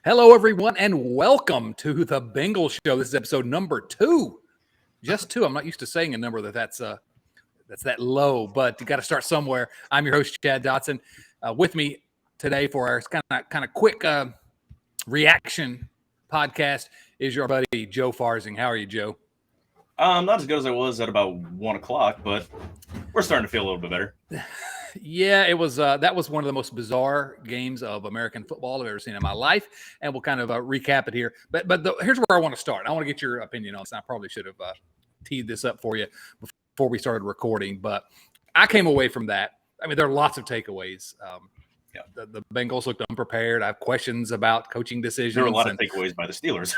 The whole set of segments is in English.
Hello, everyone, and welcome to the Bengals show. This is episode number 2. Just 2. I'm not used to saying a number that's that low, but you got to start somewhere. I'm your host, Chad Dotson. With me today for our kind of quick reaction podcast is your buddy Joe Farzing. How are you, Joe? Not as good as I was at about 1 o'clock, but we're starting to feel a little bit better. Yeah, it was. That was one of the most bizarre games of American football I've ever seen in my life, and we'll kind of recap it here. But here's where I want to start. I want to get your opinion on this. I probably should have teed this up for you before we started recording, but I came away from that. I mean, there are lots of takeaways. The Bengals looked unprepared. I have questions about coaching decisions. There were a lot of takeaways by the Steelers.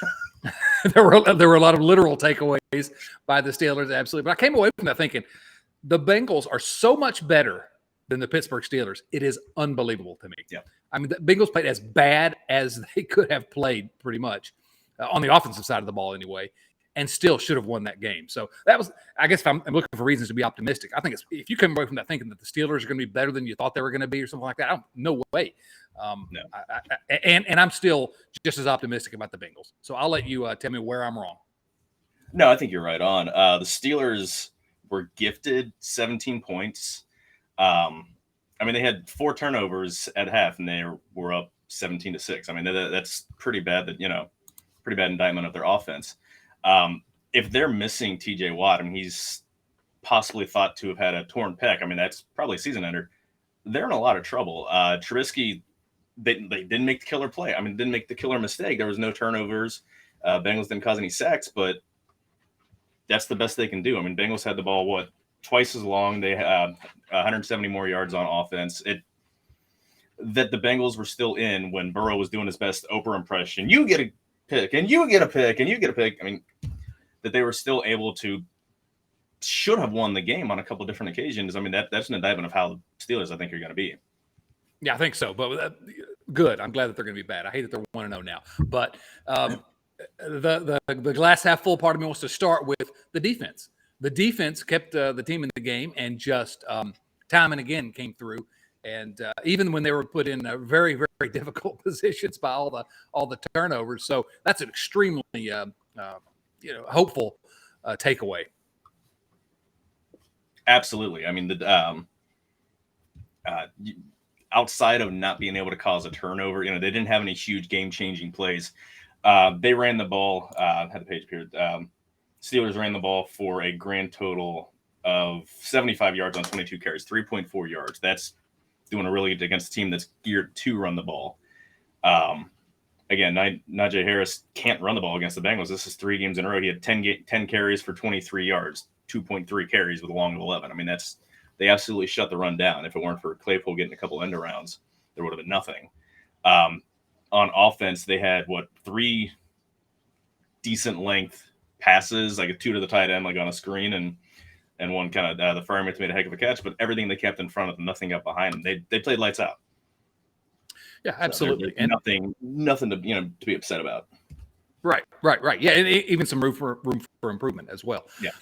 there were a lot of literal takeaways by the Steelers, absolutely. But I came away from that thinking the Bengals are so much better than the Pittsburgh Steelers. It is unbelievable to me. Yeah. I mean, the Bengals played as bad as they could have played pretty much on the offensive side of the ball anyway, and still should have won that game. So that was, I guess if I'm looking for reasons to be optimistic, I think if you come away from that thinking that the Steelers are going to be better than you thought they were going to be or something like that, no way. No. And I'm still just as optimistic about the Bengals. So I'll let you tell me where I'm wrong. No, I think you're right on. The Steelers were gifted 17 points. I mean, they had 4 turnovers at half, and they were up 17-6. I mean, that's pretty bad. Pretty bad indictment of their offense. If they're missing T.J. Watt, I mean, he's possibly thought to have had a torn pec. I mean, that's probably a season ender. They're in a lot of trouble. Trubisky, they didn't make the killer play. I mean, didn't make the killer mistake. There was no turnovers. Bengals didn't cause any sacks, but that's the best they can do. I mean, Bengals had the ball, twice as long. They had 170 more yards on offense. That the Bengals were still in when Burrow was doing his best Oprah impression. You get a pick, and you get a pick, and you get a pick. I mean, that they were still able to should have won the game on a couple of different occasions. I mean, that's an indictment of how the Steelers, I think, are going to be. Yeah, I think so. But good. I'm glad that they're going to be bad. I hate that they're 1-0 now. But the glass half full part of me wants to start with the defense. The defense kept the team in the game and just time and again came through. And even when they were put in very, very difficult positions by all the turnovers. So that's an extremely hopeful takeaway. Absolutely. I mean, outside of not being able to cause a turnover, they didn't have any huge game-changing plays. They ran the ball. I had the page here. Steelers ran the ball for a grand total of 75 yards on 22 carries, 3.4 yards. That's doing a really good against a team that's geared to run the ball. Again, Najee Harris can't run the ball against the Bengals. This is 3 games in a row. He had 10 carries for 23 yards, 2.3 carries with a long of 11. I mean, they absolutely shut the run down. If it weren't for Claypool getting a couple end arounds, there would have been nothing. On offense, they had 3 decent length passes, like a 2 to the tight end, like on a screen, and one kind of the fireman made a heck of a catch. But everything they kept in front of them, nothing up behind them. They played lights out. Yeah, absolutely. So and nothing to to be upset about. Right. Yeah, and even some room for improvement as well. Yeah.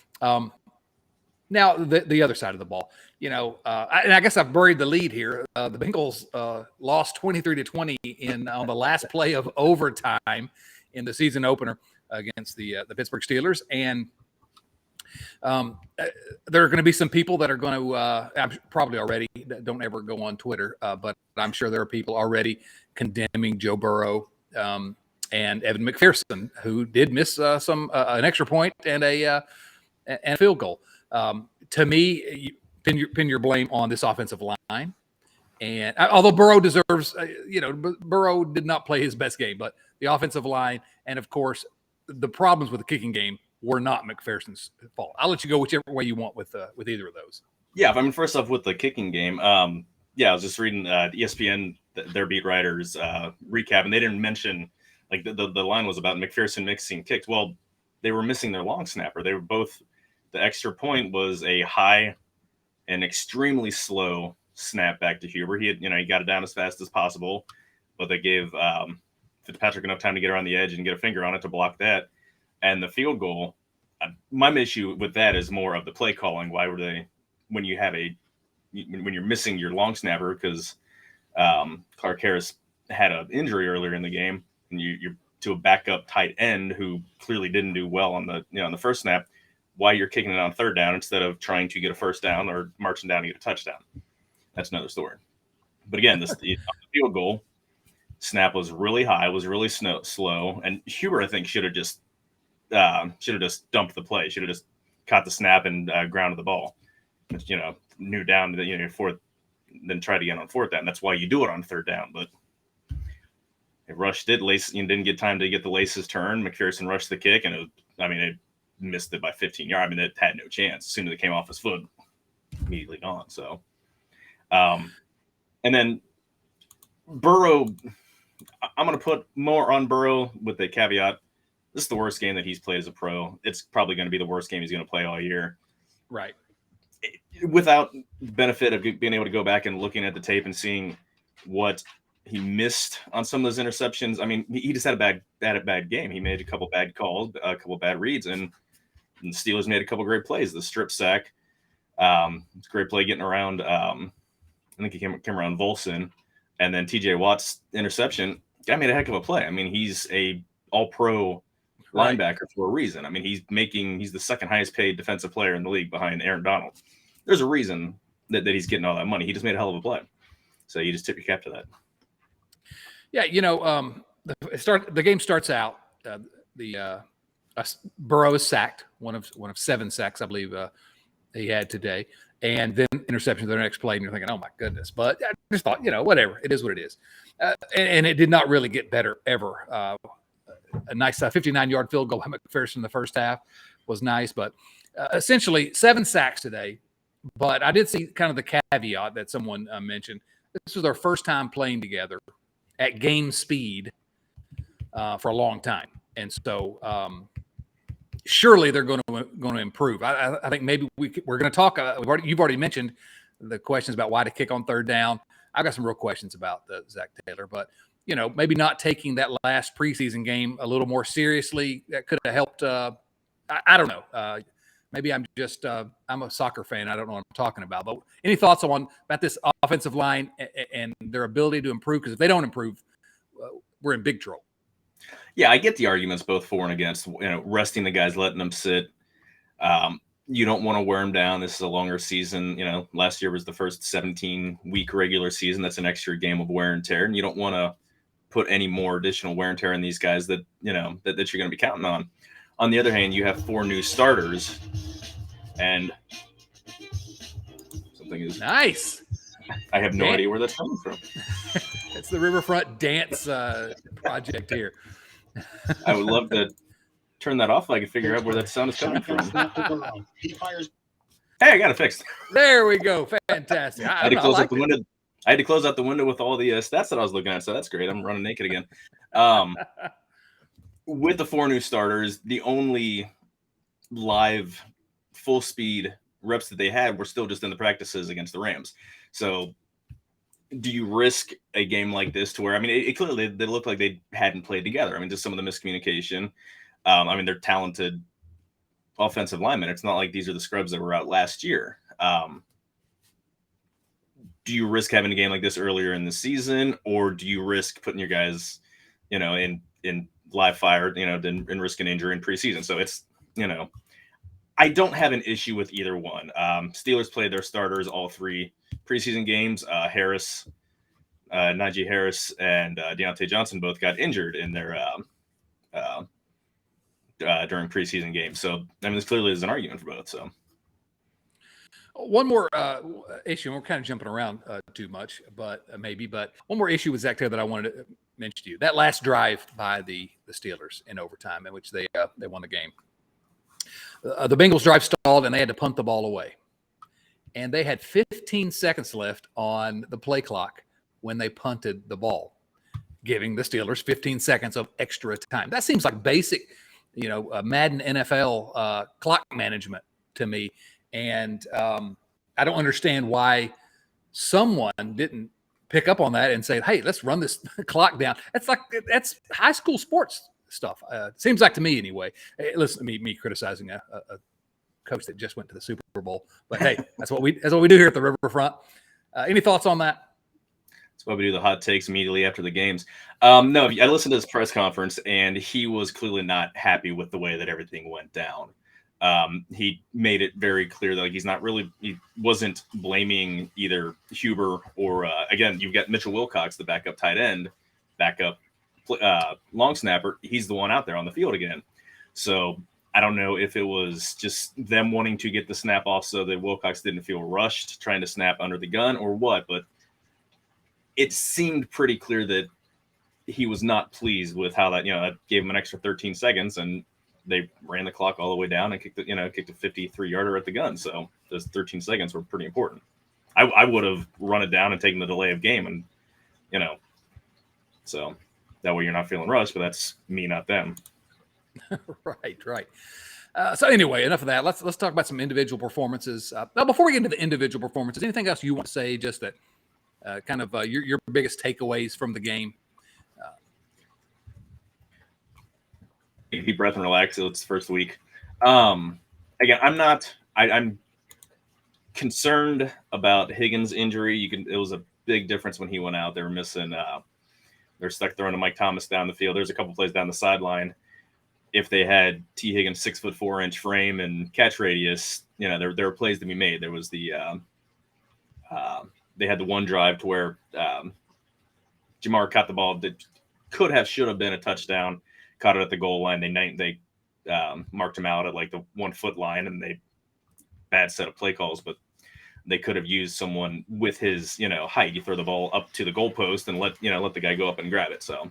Now the other side of the ball, and I guess I've buried the lead here. The Bengals lost 23-20 on the last play of overtime in the season opener against the Pittsburgh Steelers, and there are going to be some people that are going to probably already don't ever go on Twitter, but I'm sure there are people already condemning Joe Burrow and Evan McPherson, who did miss an extra point and a field goal. To me, pin your blame on this offensive line. And although Burrow deserves, Burrow did not play his best game, but the offensive line and, of course, the problems with the kicking game were not McPherson's fault. I'll let you go whichever way you want with either of those. Yeah, I mean, first off, with the kicking game, I was just reading ESPN, their beat writers recap, and they didn't mention, like, the line was about McPherson mixing kicks. Well, they were missing their long snapper. They were both – the extra point was a high and extremely slow snap back to Huber. He got it down as fast as possible, but they gave Fitzpatrick enough time to get around the edge and get a finger on it to block that. And the field goal, my issue with that is more of the play calling. Why were they, when you're missing your long snapper, because Clark Harris had an injury earlier in the game, and you're to a backup tight end who clearly didn't do well on the first snap, why you're kicking it on third down instead of trying to get a first down or marching down to get a touchdown. That's another story. But again, the field goal snap was really high, was really slow, and Huber, I think, should have just dumped the play. Should have just caught the snap and grounded the ball. Knew down that fourth, then tried again on fourth down. That's why you do it on third down. But it rushed it. Didn't get time to get the laces turned. McPherson rushed the kick, and it missed it by 15 yards. I mean, it had no chance. As soon as it came off his foot, immediately gone. So, and then Burrow, I'm going to put more on Burrow with the caveat. This is the worst game that he's played as a pro. It's probably going to be the worst game he's going to play all year. Right. Without the benefit of being able to go back and looking at the tape and seeing what he missed on some of those interceptions. I mean, he just had a bad game. He made a couple bad calls, a couple bad reads, and the Steelers made a couple great plays. The strip sack, it's a great play getting around. I think he came around Volson, and then T.J. Watt's interception. Guy made a heck of a play. I mean, he's a All-Pro linebacker for a reason. I mean, he's the second highest paid defensive player in the league behind Aaron Donald. There's a reason that he's getting all that money. He just made a hell of a play. So you just tip your cap to that. Yeah, the game starts out. Burrow is sacked, one of 7 sacks, I believe, he had today, and then interception to the next play, and you're thinking, oh my goodness. But I just thought, whatever, it is what it is, and it did not really get better ever. A nice 59-yard field goal by McPherson in the first half was nice, but essentially 7 sacks today. But I did see kind of the caveat that someone mentioned. This was their first time playing together at game speed for a long time. And so surely they're going to improve. I think maybe we're going to talk. You've already mentioned the questions about why to kick on third down. I've got some real questions about Zach Taylor, but maybe not taking that last preseason game a little more seriously, that could have helped. I don't know. Maybe I'm just I'm a soccer fan. I don't know what I'm talking about. But any thoughts about this offensive line and their ability to improve? Because if they don't improve, we're in big trouble. Yeah, I get the arguments both for and against. Resting the guys, letting them sit. You don't want to wear them down. This is a longer season. Last year was the first 17-week regular season. That's an extra game of wear and tear, and you don't want to put any more additional wear and tear in these guys that that you're going to be counting on. On the other hand, you have 4 new starters, and something is nice. I have no idea where that's coming from. It's the Riverfront Dance project here. I would love to turn that off if I could figure out where that sound is coming from. Hey, I got it fixed. There we go. Fantastic. I had to close out the window. I had to close out the window with all the stats that I was looking at, so that's great. I'm running naked again. With the 4 new starters, the only live full speed reps that they had were still just in the practices against the Rams. So do you risk a game like this to where, it clearly they look like they hadn't played together. Just some of the miscommunication. They're talented offensive linemen. It's not like these are the scrubs that were out last year. Do you risk having a game like this earlier in the season, or do you risk putting your guys, in live fire, and risk an injury in preseason? So it's, I don't have an issue with either one. Steelers played their starters all 3 preseason games. Najee Harris and Deontay Johnson both got injured in their during preseason games. So this clearly is an argument for both. So one more issue, and we're kind of jumping around too much, but one more issue with Zach Taylor that I wanted to mention to you. That last drive by the Steelers in overtime, in which they won the game. The Bengals drive stalled, and they had to punt the ball away. And they had 15 seconds left on the play clock when they punted the ball, giving the Steelers 15 seconds of extra time. That seems like basic, Madden NFL clock management to me. And I don't understand why someone didn't pick up on that and say, hey, let's run this clock down. That's high school sports stuff. Seems like to me anyway. Listen to me criticizing a coach that just went to the Super Bowl. But hey, that's what we do here at the Riverfront. Any thoughts on that? That's why we do the hot takes immediately after the games. No, I listened to his press conference, and he was clearly not happy with the way that everything went down. He made it very clear that he wasn't blaming either Huber or again, you've got Mitchell Wilcox, the backup tight end, backup long snapper. He's the one out there on the field again. So I don't know if it was just them wanting to get the snap off so that Wilcox didn't feel rushed trying to snap under the gun or what, but it seemed pretty clear that he was not pleased with how that gave him an extra 13 seconds, and they ran the clock all the way down and kicked a 53-yarder at the gun. So those 13 seconds were pretty important. I would have run it down and taken the delay of game, and so that way you're not feeling rushed. But that's me, not them. Right. So anyway, enough of that. Let's talk about some individual performances. Now, before we get into the individual performances, anything else you want to say? Just that kind of your biggest takeaways from the game. Take a deep breath and relax. It's the first week. Again, I'm concerned about Higgins' injury. It was a big difference when he went out. They were missing. They're stuck throwing to Mike Thomas down the field. There's a couple plays down the sideline. If they had T. Higgins' 6'4" frame and catch radius, there were plays to be made. There was the they had the one drive to where Jamar caught the ball that should have been a touchdown. Caught it at the goal line. They marked him out at like the 1 foot line, and bad set of play calls, but they could have used someone with his height. You throw the ball up to the goalpost and let the guy go up and grab it. So.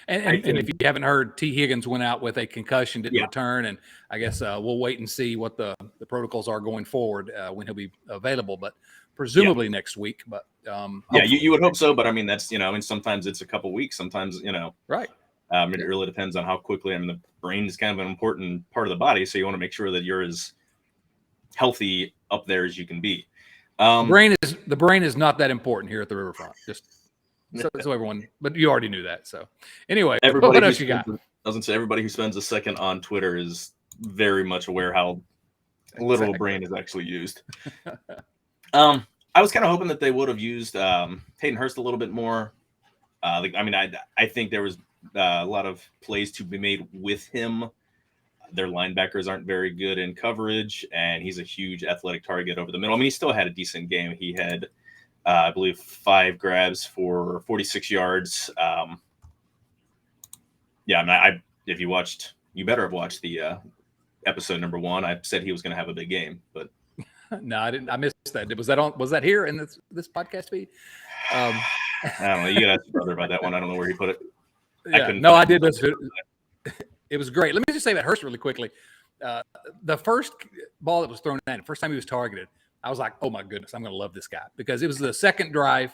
And if you haven't heard, T. Higgins went out with a concussion, didn't return, and I guess we'll wait and see what the protocols are going forward when he'll be available, but presumably next week. But you would hope so, but I mean that's sometimes it's a couple weeks, sometimes right. It really depends on how quickly. I mean, the brain is kind of an important part of the body, so you want to make sure that you're as healthy up there as you can be. The brain is not that important here at the Riverfront. Just so everyone, but you already knew that. So anyway, what else you got? I was going to say everybody who spends a second on Twitter is very much aware how little brain is actually used. I was kind of hoping that they would have used Hayden Hurst a little bit more. I think there was a lot of plays to be made with him. Their linebackers aren't very good in coverage, and he's a huge athletic target over the middle. I mean, he still had a decent game. He had, I believe, 5 grabs for 46 yards. If you watched, you better have watched the episode number 1. I said he was going to have a big game, but no, I didn't. I missed that. Was that here in this podcast feed? I don't know. You got to ask your brother about that one. I don't know where he put it. Yeah, I did listen to it. It was great. Let me just say about Hurst really quickly. The first ball that was thrown in, the first time he was targeted, I was like, oh my goodness, I'm going to love this guy, because it was the second drive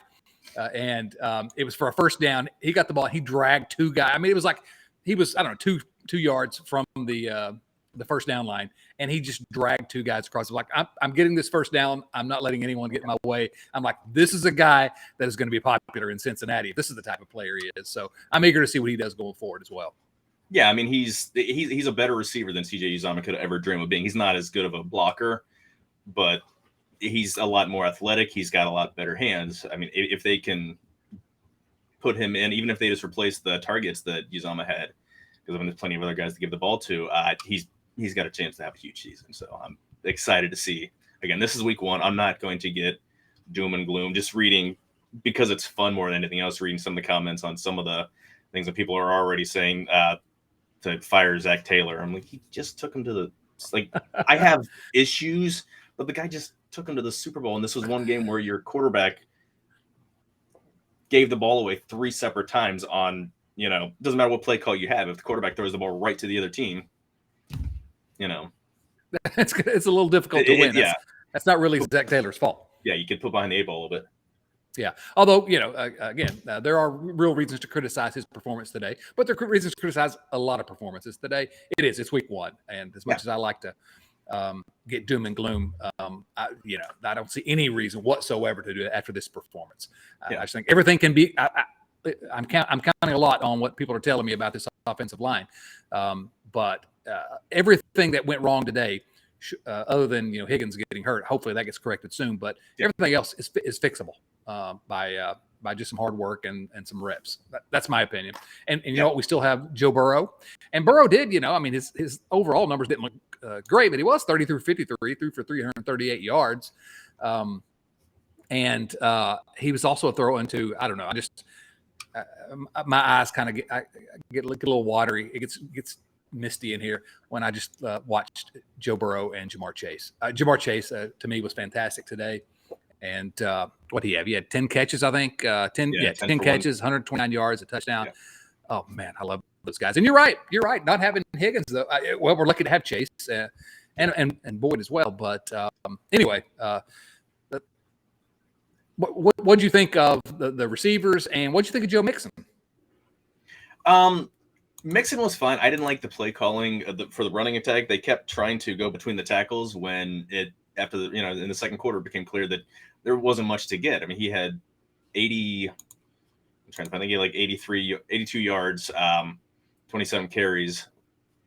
and it was for a first down. He got the ball. He dragged 2 guys. I mean, it was like he was, I don't know, two yards from the first down line, and he just dragged 2 guys across. Like, I'm getting this first down. I'm not letting anyone get in my way. I'm like, this is a guy that is going to be popular in Cincinnati. This is the type of player he is. So I'm eager to see what he does going forward as well. Yeah, I mean, he's a better receiver than CJ Uzomah could ever dream of being. He's not as good of a blocker, but he's a lot more athletic. He's got a lot better hands. I mean, if they can put him in, even if they just replace the targets that Uzomah had, because there's plenty of other guys to give the ball to, he's got a chance to have a huge season. So I'm excited to see. Again, this is week 1. I'm not going to get doom and gloom. Just reading, because it's fun more than anything else, reading some of the comments on some of the things that people are already saying to fire Zach Taylor. I'm like, he just took him to the I have issues, but the guy just took him to the Super Bowl. And this was one game where your quarterback gave the ball away 3 separate times on, doesn't matter what play call you have. If the quarterback throws the ball right to the other team, it's a little difficult to win. That's not really Zach Taylor's fault. Yeah, you could put behind the 8 ball a little bit. Yeah. Although, again, there are real reasons to criticize his performance today, but there are reasons to criticize a lot of performances today. It's week 1. And as much as I like to get doom and gloom, I don't see any reason whatsoever to do it after this performance. I just think everything can be, I'm counting a lot on what people are telling me about this offensive line. But everything that went wrong today, other than, Higgins getting hurt, hopefully that gets corrected soon, but everything else is fixable. by just some hard work and some reps. That's my opinion. And you know what? We still have Joe Burrow, and Burrow did. I mean, his overall numbers didn't look great, but he was 30 through 53, threw for 338 yards. And he was also a throw into, I don't know, my eyes kind of get a little watery. It gets misty in here when I just watched Joe Burrow and Jamar Chase. Jamar Chase, to me, was fantastic today. And what do you have? He had 10 catches, I think. 10 catches, 129 yards, a touchdown. Yeah. Oh, man, I love those guys. And you're right. Not having Higgins, though. Well, we're lucky to have Chase and Boyd as well. But anyway, what did you think of the receivers, and what did you think of Joe Mixon? Mixon was fine. I didn't like the play calling for the running attack. They kept trying to go between the tackles when after in the second quarter, it became clear that there wasn't much to get. I mean, he had 80. I'm trying to find. I think he had like 82 yards, 27 carries,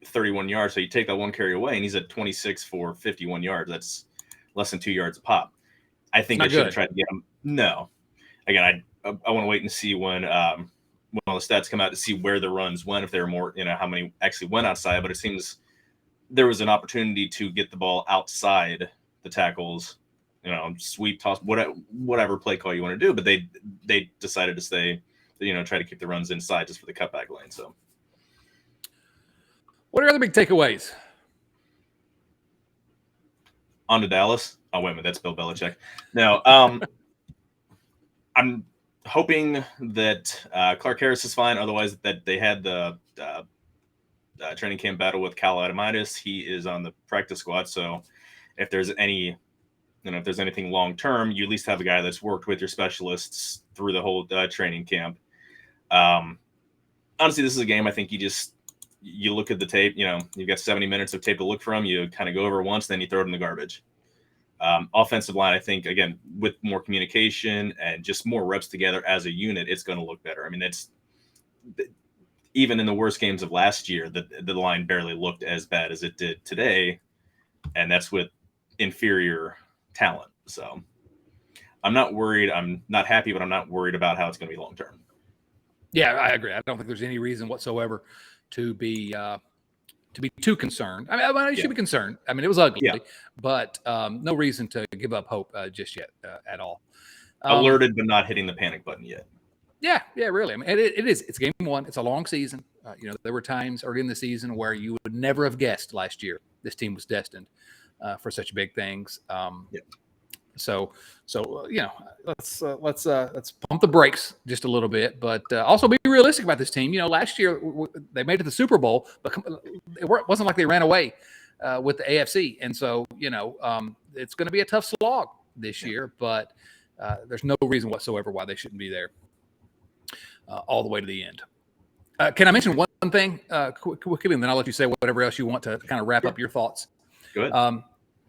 31 yards. So you take that one carry away, and he's at 26 for 51 yards. That's less than 2 yards a pop. I think they should have tried to get him. No, again, I want to wait and see when all the stats come out to see where the runs went, if there were more, how many actually went outside. But it seems there was an opportunity to get the ball outside the tackles, sweep, toss, whatever play call you want to do. But they decided to stay, try to keep the runs inside just for the cutback lane. So, what are other big takeaways? On to Dallas. Oh, wait a minute. That's Bill Belichick. No, I'm hoping that Clark Harris is fine. Otherwise, that they had the training camp battle with Cal Adamitis. He is on the practice squad. So if there's anything long term, you at least have a guy that's worked with your specialists through the whole training camp. Honestly, this is a game I think you look at the tape. You've got 70 minutes of tape to look from. You kind of go over it once, then you throw it in the garbage. Offensive line, I think, again, with more communication and just more reps together as a unit, it's going to look better. I mean, even in the worst games of last year, the line barely looked as bad as it did today, and that's with inferior talent. So I'm not worried. I'm not happy, but I'm not worried about how it's going to be long term. Yeah, I agree. I don't think there's any reason whatsoever to be too concerned. I mean, you should be concerned. I mean, it was ugly, but no reason to give up hope just yet at all. Alerted, but not hitting the panic button yet. Yeah, really. I mean, it is. It's game one. It's a long season. There were times early in the season where you would never have guessed last year this team was destined for such big things. So let's pump the brakes just a little bit, but also be realistic about this team. Last year they made it to the Super Bowl, but it wasn't like they ran away with the AFC, and so it's going to be a tough slog this year. But there's no reason whatsoever why they shouldn't be there all the way to the end. Can I mention one thing quickly, and then I'll let you say whatever else you want to kind of wrap up your thoughts. Go ahead.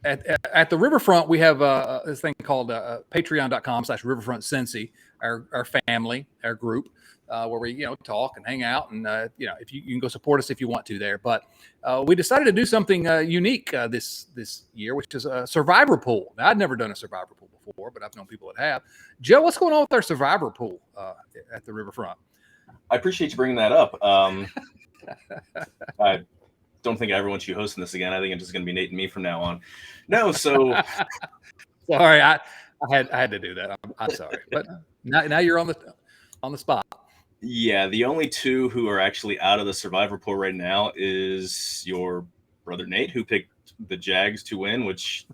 At the Riverfront, we have this thing called patreon.com/riverfrontcincy, our family, our group, where we talk and hang out, and if you can go support us if you want to there. But we decided to do something unique this year, which is a survivor pool. Now, I'd never done a survivor pool before, but I've known people that have. Joe, what's going on with our survivor pool at the Riverfront? I appreciate you bringing that up. I don't think I ever want you hosting this again. I think it's just going to be Nate and me from now on. No, so sorry, I had to do that. I'm sorry, but now you're on the spot. Yeah, the only two who are actually out of the survivor pool right now is your brother Nate, who picked the Jags to win, which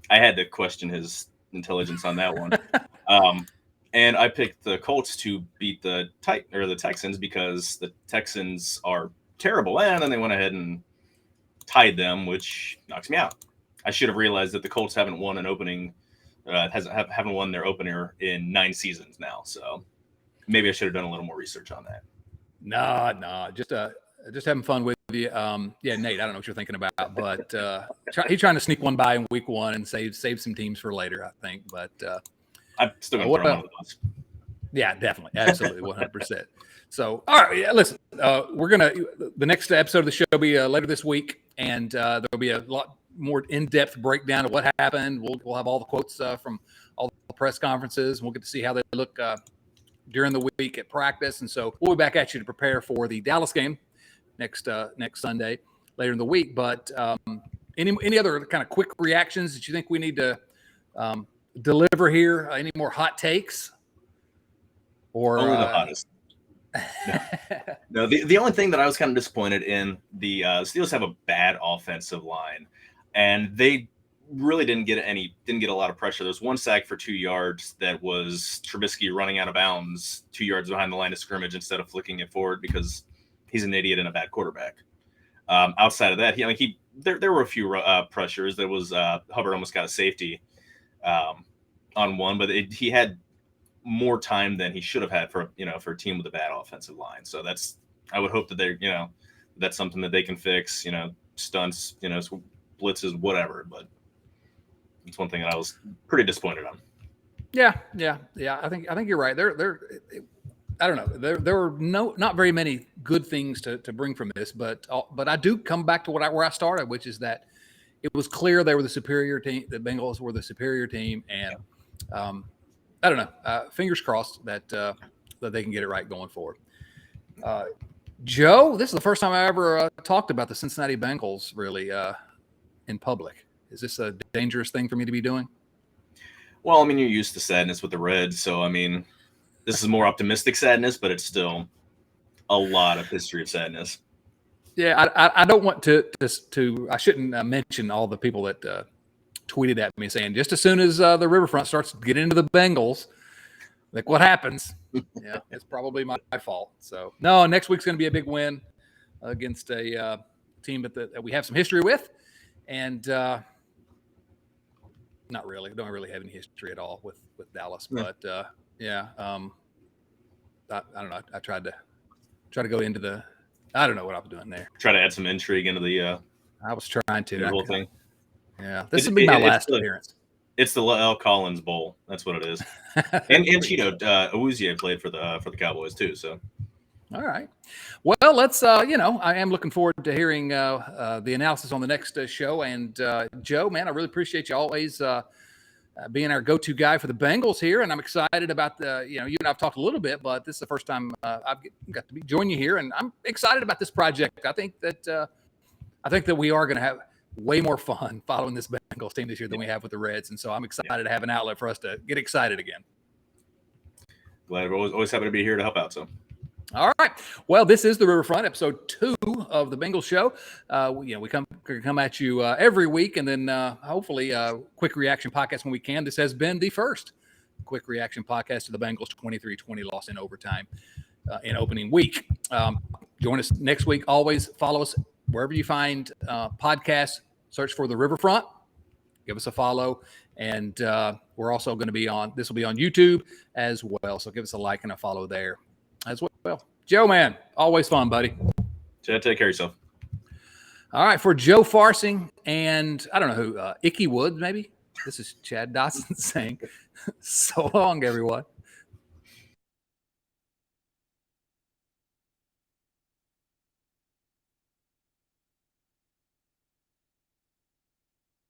I had to question his intelligence on that one. And I picked the Colts to beat the Texans because the Texans are terrible, and then they went ahead and tied them, which knocks me out. I should have realized that the Colts haven't won an opening, haven't won their opener in 9 seasons now. So maybe I should have done a little more research on that. No, just having fun with you. Yeah, Nate, I don't know what you're thinking about, but he's trying to sneak one by in week 1 and save some teams for later, I think. But I'm still going to throw him under the bus. Yeah, definitely. Absolutely. 100%. So, all right. Yeah, listen, the next episode of the show will be later this week, and there'll be a lot more in-depth breakdown of what happened. We'll have all the quotes from all the press conferences. We'll get to see how they look during the week at practice. And so we'll be back at you to prepare for the Dallas game next Sunday later in the week. But any other kind of quick reactions that you think we need to deliver here? Any more hot takes? Or only the hottest. No, the only thing that I was kind of disappointed in, the Steelers have a bad offensive line, and they really didn't get a lot of pressure. There's one sack for 2 yards that was Trubisky running out of bounds 2 yards behind the line of scrimmage instead of flicking it forward because he's an idiot and a bad quarterback. Outside of that, there were a few pressures. There was Hubbard almost got a safety on one, but he had more time than he should have had for a team with a bad offensive line. So I would hope that that's something that they can fix. Stunts, blitzes, whatever. But it's one thing that I was pretty disappointed on. Yeah. I think you're right. I don't know. There were not very many good things to bring from this, but I do come back to where I started, which is that it was clear they were the superior team. The Bengals were the superior team, and I don't know. Fingers crossed that they can get it right going forward. Joe, this is the first time I ever talked about the Cincinnati Bengals really in public. Is this a dangerous thing for me to be doing? Well, I mean, you're used to sadness with the Reds, so I mean, this is more optimistic sadness, but it's still a lot of history of sadness. Yeah, I don't want to. I shouldn't mention all the people that tweeted at me saying just as soon as the Riverfront starts to get into the Bengals, like what happens? Yeah, it's probably my fault. So no, next week's going to be a big win against a team that we have some history with, and not really. Don't really have any history at all with Dallas, but yeah. I don't know. I tried to go into the. I don't know what I was doing there. Try to add some intrigue into the. I was trying to. The whole thing. Yeah, this will be my last appearance. It's the L. Collins Bowl. That's what it is. and Cheeto Awuzie played for the Cowboys too. So. All right. Well, let's. I am looking forward to hearing the analysis on the next show. And Joe, man, I really appreciate you always being our go-to guy for the Bengals here. And I'm excited about you and I've talked a little bit, but this is the first time I've got to join you here, and I'm excited about this project. I think that we are going to have way more fun following this Bengals team this year than we have with the Reds. And so I'm excited to have an outlet for us to get excited again. Glad we're always happy to be here to help out. So. All right. Well, this is the Riverfront, episode 2 of the Bengals show. We come at you every week, and then hopefully a quick reaction podcast when we can. This has been the first quick reaction podcast to the Bengals 23-20 loss in overtime in opening week. Join us next week. Always follow us wherever you find podcasts. Search for the Riverfront. Give us a follow, and we're also going to be on. This will be on YouTube as well. So give us a like and a follow there as well. Joe, man, always fun, buddy. Chad, take care of yourself. All right, for Joe Farsing and I don't know who, Icky Woods, maybe. This is Chad Dotson saying, so long, everyone.